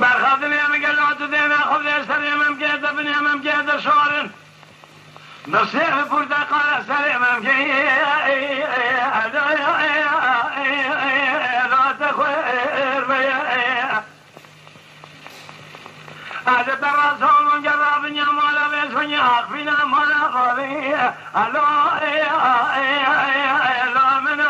برخاطر همه گلات دینا خود سر امام که دبن امام که دشارن نصیح پرتقال سر امام که لا تخير بيا هذا ترى من جرب نعمل بس ونياك فينا ما نقضي الله لا من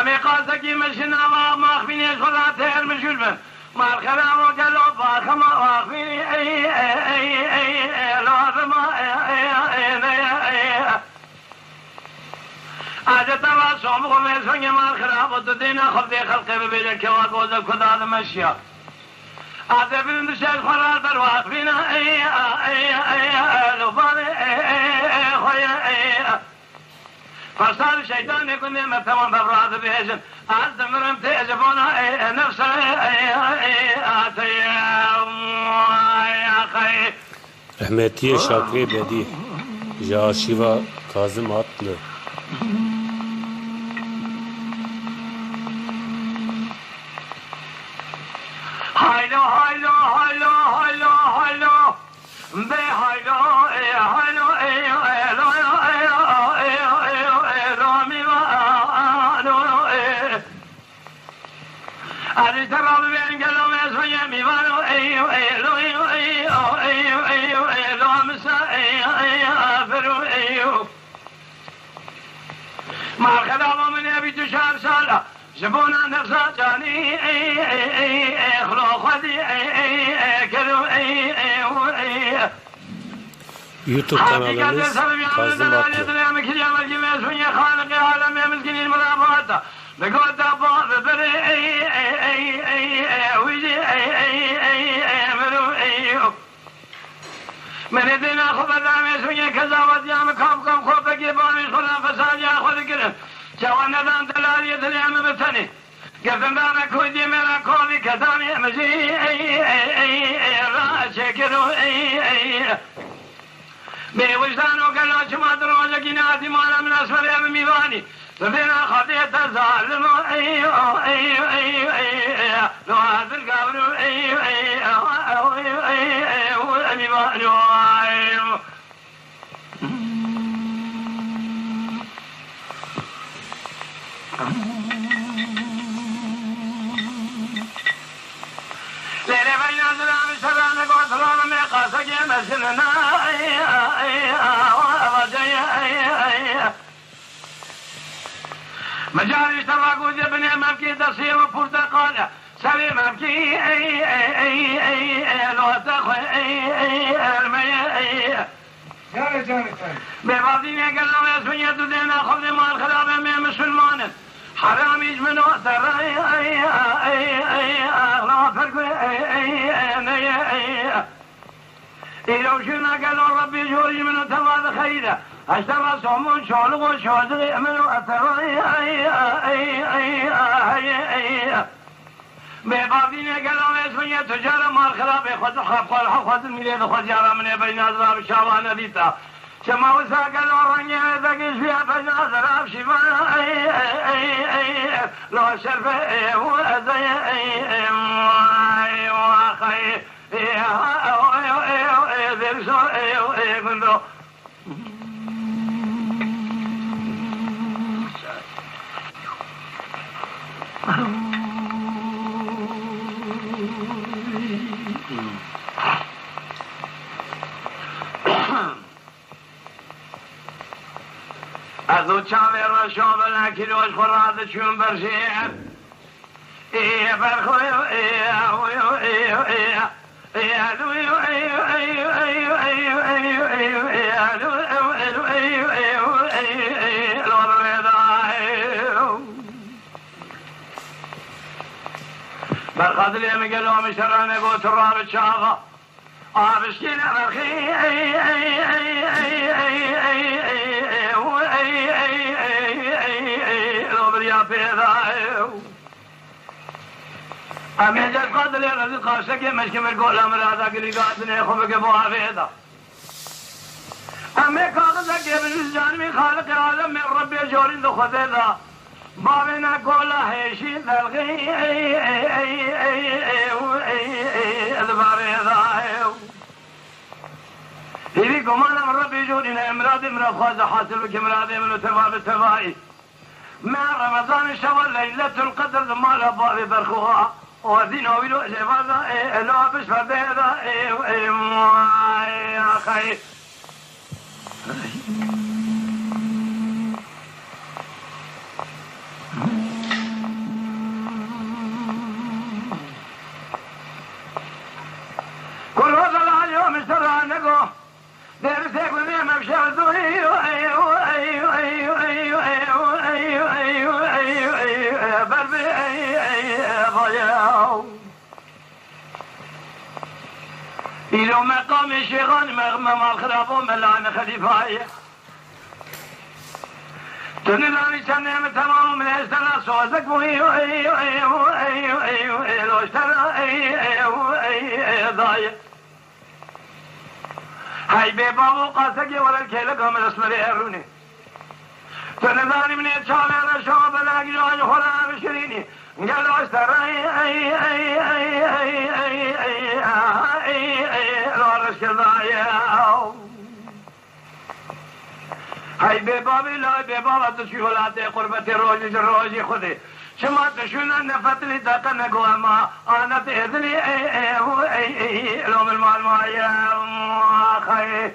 أمي قاسك مشينا ما أخفيني صلاة المشول من ما الخلام وقلب ما أخفيني لا ما هذا ترى صوم خميس ونيما الخلام وتدينا خفضي خلقي ببيلك كواك وزب كذا مشيا هذا بلند شيخ خلال برواق فينا لفاني خويا فصار الشيطان يكون مثلا بفراد بيجن عز مرم تجبونا نفسه يا خي رحمتي شاكري بدي جا شيوا كاظم عطل هايلو هايلو هايلو هايلو هايلو بي هايلو هايلو هايلو أنا ترى بين قلوم يسوي ميوانو أيو أيو أيو أيو أيو أيو أيو مسا أيو أفرو أيو ما خلاه من يبي تشار سالا جبونا نفسا جاني أي أي أي خلو خدي أي كذو أي يوتيوب kanalımız Kazım Atlı. بقول دابا ببري ويجي من الدنيا خبر دامي سوية كذا وديام كم خوفك يباني خلا فساد ياخذ كله جوانا دان دلالي دليام بتني قفن بانا كودي ملا كولي كذاني مجي را شكرو بوجدانو قالوا شما دروجة كناتي مالا من أسفل يا ميواني فبنا خطيت الظالم أيوه أيوه أيوه أيوه لو هذا القبر أيوه أيوه أيوه أيوه ميواني أيوه ليلة بين الظلام سبعنا قوة ميقاسك مسلنا مجالس تراقود ابن امامكي تصير وبرتقالة سليم امكي لو تخوي المية ببعضين يقلوا يسوية دينا خذ ما الخلاب من مسلمان حرام يجمنوا ترى لا فرق لو شنا قالوا ربي جورج من تواضع خيره اشترى صومون شولغو شوزغي منو اثرى ببعضين قالوا يسوية تجارة مال خلاب خذ الميلاد خذ جارة من بين أزراب شابان ديتا شما وسا قالوا رنجي ذاكيش فيها بين أزراب شفاء لو شرف وزي وخي ذرسو كنتو از او چاوه را شامل نکیلوش خوراد چون برشیر برخوی برخاطر يا مقلو مشرانه قوت الرابط شاغه بشكينا برخي لو بريا بيضا همه جد قادل رزق قاسه که مشکل گل امرادا گریگات نه خوب که بو حفیظا همه کاغذ که بنویس جانبی خالق عالم من رب جورین دو خدا دا بابنا گولا هیشی دلغی ادباره دا هیوی گمانم رب جورین امراد امراد خواهد حاصل بک امراد امراد تباب تبایی ما رمضان شوال ليلة القدر مال باب برخوها ودين ويلو لفظا لا بش فديدا يا خير كل هذا اليوم اشترى نقو درسك ونعم بشهدوه إلى مقام شيخان مقام الخلافة ملعن خليفاية تنلاني سنة تمام من اشترى صوتك لو اشترى ضايع هاي بابا قاسك ولا الكيلك هم الاسمر يروني تنلاني من اتشالي على شعب بلاقي جواج خلا بشريني قالوا اشترى هاي ببابي لا ببابا تشيولاتي قربتي روجي خذي شما تشون أن فتلي دقنا قواما أنا تهدني لوم المال ما يا خي